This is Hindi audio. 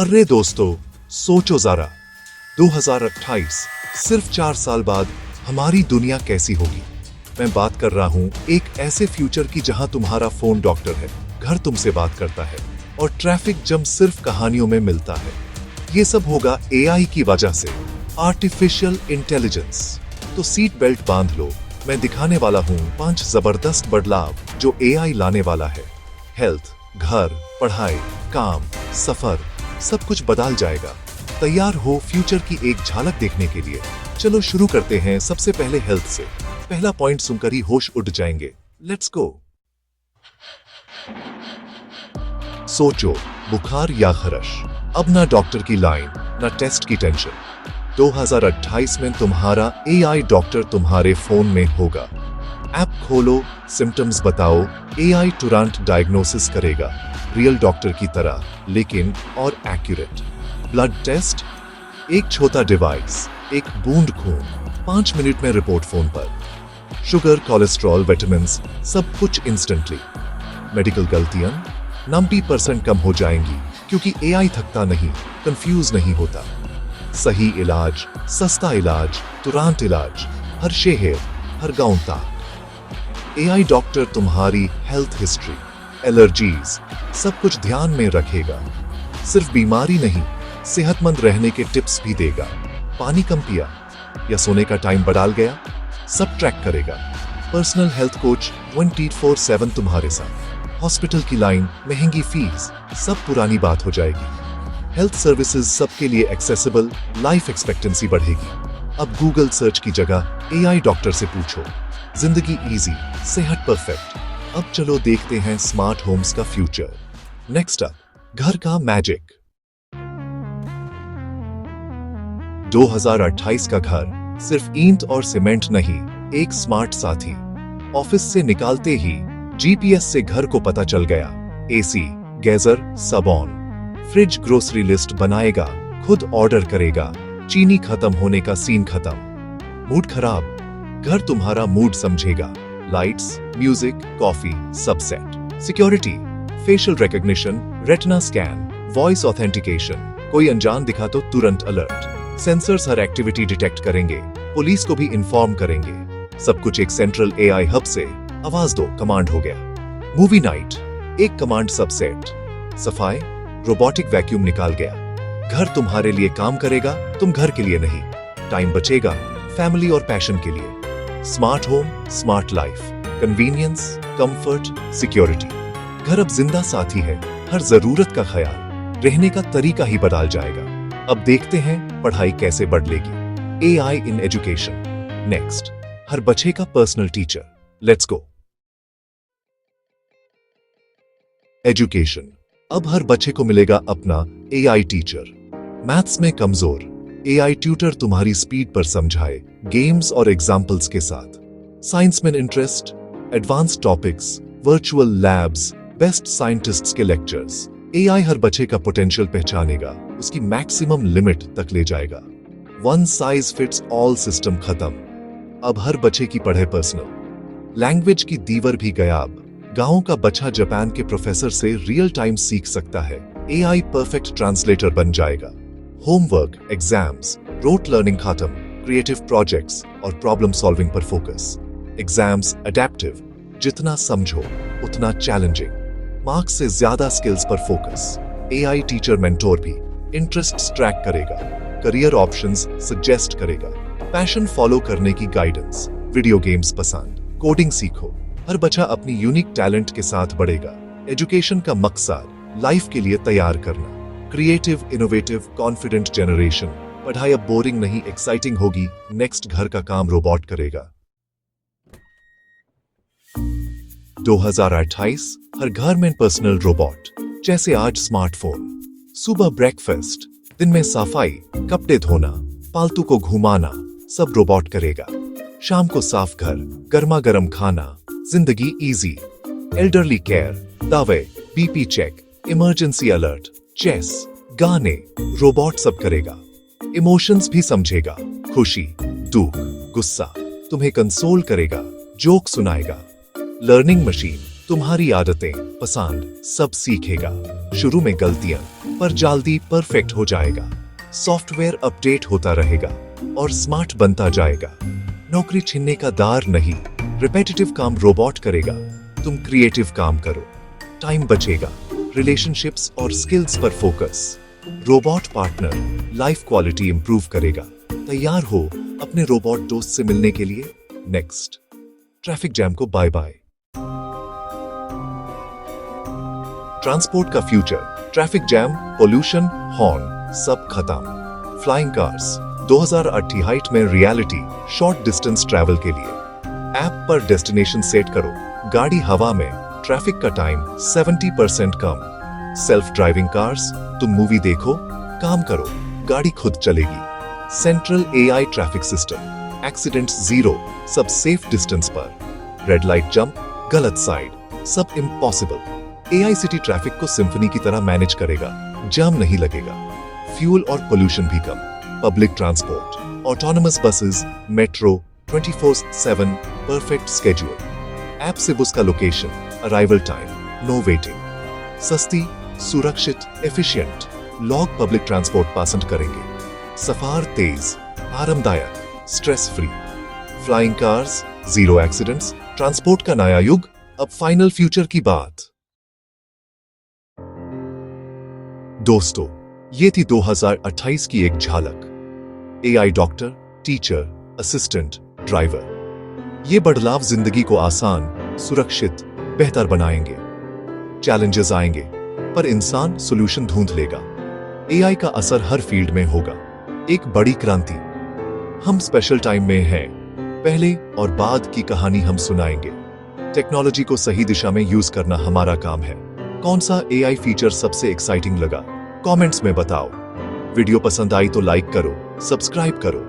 अरे दोस्तों, सोचो जरा, 2028 सिर्फ 4 साल बाद हमारी दुनिया कैसी होगी। मैं बात कर रहा हूँ एक ऐसे फ्यूचर की जहाँ तुम्हारा फोन डॉक्टर है, घर तुमसे बात करता है और ट्रैफिक जम सिर्फ कहानियों में मिलता है। ये सब होगा एआई की वजह से, आर्टिफिशियल इंटेलिजेंस। तो सीट बेल्ट बांध लो, मैं दिखाने वाला हूँ 5 जबरदस्त बदलाव जो एआई लाने वाला है। हेल्थ, घर, पढ़ाई, काम, सफर, सब कुछ बदल जाएगा। तैयार हो फ्यूचर की एक झलक देखने के लिए? चलो शुरू करते हैं सबसे पहले हेल्थ से। पहला पॉइंट सुनकर ही होश उड़ जाएंगे। Let's go. सोचो, बुखार या खरश, अब ना डॉक्टर की लाइन, ना टेस्ट की टेंशन। 2028 में तुम्हारा एआई डॉक्टर तुम्हारे फोन में होगा। ऐप खोलो, सिम्टम्स बताओ, एआई तुरंत डायग्नोसिस करेगा, रियल डॉक्टर की तरह, लेकिन और एक्यूरेट। ब्लड टेस्ट, एक छोटा डिवाइस, एक बूंद खून, 5 मिनट में रिपोर्ट फोन पर। शुगर, कोलेस्ट्रॉल, विटामिन्स, सब कुछ इंस्टेंटली। मेडिकल गलतियां 90% कम हो जाएंगी क्योंकि एआई थकता नहीं, कंफ्यूज नहीं होता। सही इलाज, सस्ता इलाज, तुरंत इलाज, हर शहर, हर गांव तक। एआई डॉक्टर तुम्हारी हेल्थ हिस्ट्री, एलर्जीज, सब कुछ ध्यान में रखेगा। सिर्फ बीमारी नहीं, सेहतमंद रहने के टिप्स भी देगा। पानी कम पिया या सोने का टाइम बदल गया, सब ट्रैक करेगा। पर्सनल हेल्थ कोच 24/7 तुम्हारे साथ। हॉस्पिटल की लाइन, महंगी फीस, सब पुरानी बात हो जाएगी। हेल्थ सर्विसेज सबके लिए एक्सेसिबल, लाइफ एक्सपेक्टेंसी बढ़ेगी। अब गूगल सर्च की जगह एआई डॉक्टर से पूछो। जिंदगी इजी, सेहत परफेक्ट। अब चलो देखते हैं स्मार्ट होम्स का फ्यूचर। नेक्स्ट अप, घर का मैजिक। 2028 का घर सिर्फ ईंट और सीमेंट नहीं, एक स्मार्ट साथी। ऑफिस से निकालते ही जीपीएस से घर को पता चल गया। एसी, गीजर, सब ऑन। फ्रिज ग्रोसरी लिस्ट बनाएगा, खुद ऑर्डर करेगा। चीनी खत्म होने का सीन खत्म। मूड खराब, घर तुम्हारा मूड समझेगा। लाइट्स, म्यूजिक, कॉफी, सब set. Security, facial recognition, retina scan, voice authentication, कोई अनजान दिखा तो तुरंत अलर्ट। सेंसर्स हर एक्टिविटी डिटेक्ट करेंगे, पुलिस को भी इन्फॉर्म करेंगे। सब कुछ एक सेंट्रल एआई हब से। आवाज दो, कमांड हो गया। मूवी नाइट, एक कमांड सबसेट। सफाई, रोबोटिक वैक्यूम निकाल गया। घर तुम्हारे लिए काम करेगा, तुम घर के लिए नहीं। टाइम बचेगा फैमिली और पैशन के लिए। Smart home, smart life, convenience, comfort, security. घर अब जिंदा साथी है, हर जरूरत का ख्याल, रहने का तरीका ही बदल जाएगा। अब देखते हैं पढ़ाई कैसे बदलेगी। AI in education. नेक्स्ट, हर बच्चे का personal teacher. Let's go. Education, अब हर बच्चे को मिलेगा अपना एआई टीचर। मैथ्स में कमजोर, एआई ट्यूटर तुम्हारी स्पीड पर समझाए, गेम्स और एग्जाम्पल्स के साथ। साइंस में interest, advance topics, virtual labs, best scientists के लेक्चर्स। एआई हर बच्चे का पोटेंशियल पहचानेगा, उसकी मैक्सिमम लिमिट तक ले जाएगा। One size fits all system खत्म। अब हर बच्चे की पढ़े पर्सनल। लैंग्वेज की दीवर भी गायब। गांव का बच्चा जापान के प्रोफेसर से रियल टाइम सीख सकता है। एआई परफेक्ट ट्रांसलेटर बन जाएगा। होमवर्क, एग्जाम्स, रोट लर्निंग खत्म। क्रिएटिव प्रोजेक्ट्स और प्रॉब्लम सॉल्विंग पर फोकस। एग्जाम्स एडेप्टिव, जितना समझो उतना चैलेंजिंग। मार्क्स से ज्यादा स्किल्स पर फोकस। एआई टीचर मेंटोर भी, इंटरेस्ट ट्रैक करेगा, करियर ऑप्शंस सजेस्ट करेगा, पैशन फॉलो करने की गाइडेंस। वीडियो गेम्स पसंद, कोडिंग सीखो। हर बच्चा अपनी यूनिक टैलेंट के साथ बढ़ेगा। एजुकेशन का मकसद लाइफ के लिए तैयार करना। Creative, innovative, confident generation. पढ़ाई अब बोरिंग नहीं, एक्साइटिंग होगी। नेक्स्ट, घर का काम रोबोट करेगा। 2028 हर घर में पर्सनल रोबोट। जैसे आज स्मार्टफोन। सुबह ब्रेकफास्ट, दिन में सफाई, कपड़े धोना, पालतू को घुमाना, सब रोबोट करेगा। शाम को साफ घर, गर्मा गर्म खाना, जिंदगी इजी। एल्डरली केयर, दवाई, BP check, emergency alert, chess, गाने, रोबोट सब करेगा। इमोशंस भी समझेगा, खुशी, दुख, गुस्सा, तुम्हें कंसोल करेगा, जोक सुनाएगा। लर्निंग मशीन, तुम्हारी आदतें, पसंद सब सीखेगा। शुरू में गलतियां, पर जल्दी परफेक्ट हो जाएगा। सॉफ्टवेयर अपडेट होता रहेगा और स्मार्ट बनता जाएगा। नौकरी छीनने का दार नहीं, रिपेटिटिव काम रोबोट करेगा। तुम क्रिएटिव काम करो, टाइम बचेगा। रिलेशनशिप्स और स्किल्स पर focus. Robot partner life quality improve करेगा। तैयार हो अपने रोबोट दोस्त से मिलने के लिए? नेक्स्ट, ट्रैफिक जैम को बाय बाय। ट्रांसपोर्ट का future, traffic jam, pollution, horn सब खत्म। फ्लाइंग कार्स 2028 में रियलिटी, शॉर्ट डिस्टेंस ट्रैवल के लिए। ऐप पर डेस्टिनेशन सेट करो, गाड़ी हवा में, ट्रैफिक का टाइम 70% कम। सेल्फ ड्राइविंग कार्स, तुम मूवी देखो, काम करो, गाड़ी खुद चलेगी। Central AI traffic system, accidents zero, सब सेफ डिस्टेंस पर। रेड लाइट जंप, गलत साइड, सब इम्पॉसिबल। एआई सिटी ट्रैफिक को सिम्फनी की तरह मैनेज करेगा, जाम नहीं लगेगा। फ्यूल और पोल्यूशन भी कम। Public transport, autonomous buses, metro 24/7 perfect schedule. App से बुस का location, arrival time, no waiting. सस्ती, सुरक्षित, एफिशिएंट। लोग पब्लिक ट्रांसपोर्ट पसंद करेंगे। सफर तेज, आरामदायक, stress free. Flying cars, zero accidents, transport का नया युग, अब फाइनल फ्यूचर की बात। दोस्तों, ये थी 2028 की एक झलक। AI doctor, teacher, assistant, driver. ये बदलाव जिंदगी को आसान, सुरक्षित, बेहतर बनाएंगे। चैलेंजेस आएंगे, पर इंसान सॉल्यूशन ढूंढ लेगा। एआई का असर हर फील्ड में होगा, एक बड़ी क्रांति। हम स्पेशल टाइम में हैं, पहले और बाद की कहानी हम सुनाएंगे। टेक्नोलॉजी को सही दिशा में यूज करना हमारा काम है। कौन सा एआई फीचर सबसे एक्साइटिंग लगा, कमेंट्स में बताओ। वीडियो पसंद आई तो लाइक करो, सब्सक्राइब करो